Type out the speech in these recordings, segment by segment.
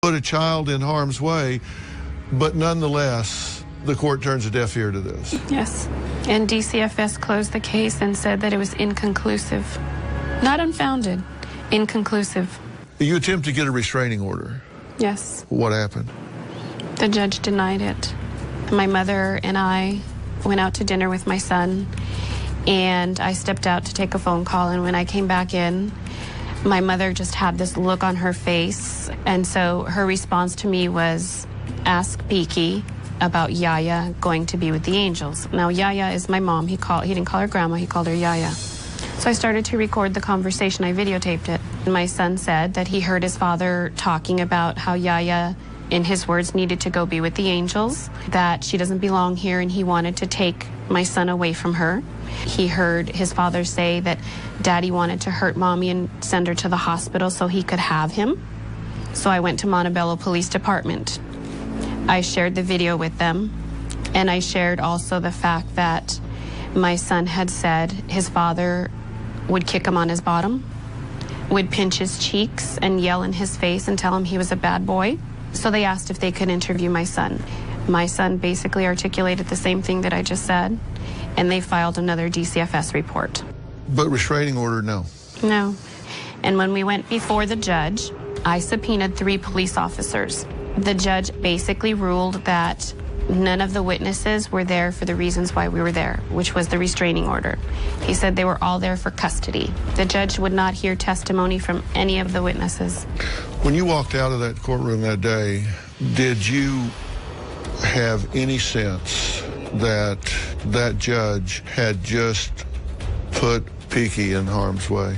put a child in harm's way, but nonetheless, the court turns a deaf ear to this. Yes, and DCFS closed the case and said that it was inconclusive. Not unfounded, inconclusive. You attempt to get a restraining order. Yes. What happened? The judge denied it. My mother and I went out to dinner with my son, and I stepped out to take a phone call, and when I came back in, my mother just had this look on her face, and so her response to me was, ask Peaky about Yaya going to be with the angels. Now, Yaya is my mom. He didn't call her grandma, he called her Yaya. So I started to record the conversation. I videotaped it. My son said that he heard his father talking about how Yaya, in his words, needed to go be with the angels, that she doesn't belong here, and he wanted to take my son away from her. He heard his father say that Daddy wanted to hurt Mommy and send her to the hospital so he could have him. So I went to Montebello Police Department. I shared the video with them, and I shared also the fact that my son had said his father would kick him on his bottom, would pinch his cheeks and yell in his face and tell him he was a bad boy. So they asked if they could interview my son. My son basically articulated the same thing that I just said, and they filed another DCFS report. But restraining order, no? No. And when we went before the judge, I subpoenaed 3 police officers. The judge basically ruled that none of the witnesses were there for the reasons why we were there, which was the restraining order. He said they were all there for custody. The judge would not hear testimony from any of the witnesses. When you walked out of that courtroom that day, did you have any sense that that judge had just put Peaky in harm's way?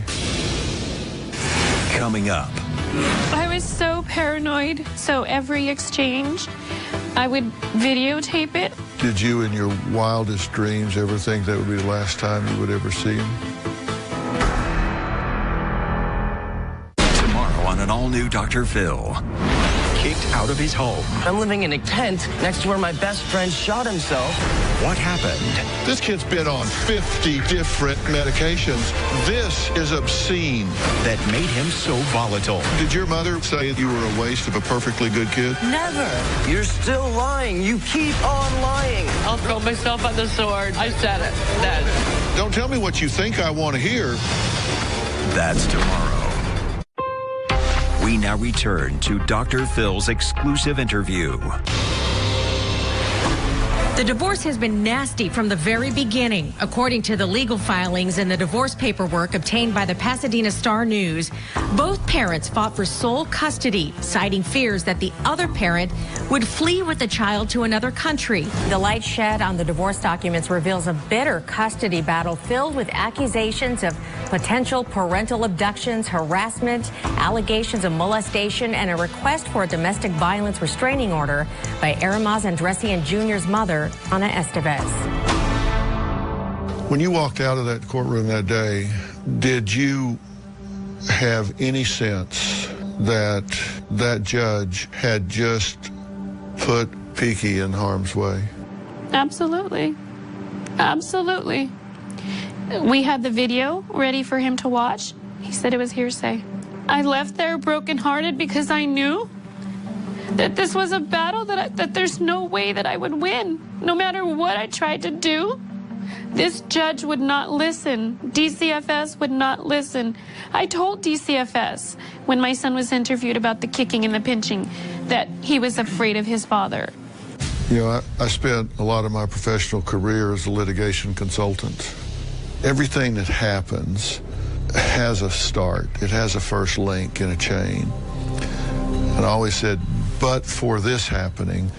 Coming up. I was so paranoid, so every exchange, I would videotape it. Did you, in your wildest dreams, ever think that would be the last time you would ever see him? Tomorrow on an all-new Dr. Phil. Kicked out of his home. I'm living in a tent next to where my best friend shot himself. What happened? This kid's been on 50 different medications. This is obscene. That made him so volatile. Did your mother say you were a waste of a perfectly good kid? Never. You're still lying. You keep on lying. I'll throw myself on the sword. I said it. Then. Don't tell me what you think I want to hear. That's tomorrow. We now return to Dr. Phil's exclusive interview. The divorce has been nasty from the very beginning. According to the legal filings and the divorce paperwork obtained by the Pasadena Star-News, both parents fought for sole custody, citing fears that the other parent would flee with the child to another country. The light shed on the divorce documents reveals a bitter custody battle filled with accusations of potential parental abductions, harassment, allegations of molestation, and a request for a domestic violence restraining order by Aramaz Andresian Jr.'s mother, Ana Estevez. When you walked out of that courtroom that day, did you have any sense that that judge had just put Peaky in harm's way? Absolutely. Absolutely. We had the video ready for him to watch. He said it was hearsay. I left there brokenhearted because I knew that this was a battle that there's no way that I would win. No matter what I tried to do, this judge would not listen. DCFS would not listen. I told DCFS when my son was interviewed about the kicking and the pinching that he was afraid of his father. You know, I spent a lot of my professional career as a litigation consultant. Everything that happens has a start. It has a first link in a chain. And I always said, but for this happening,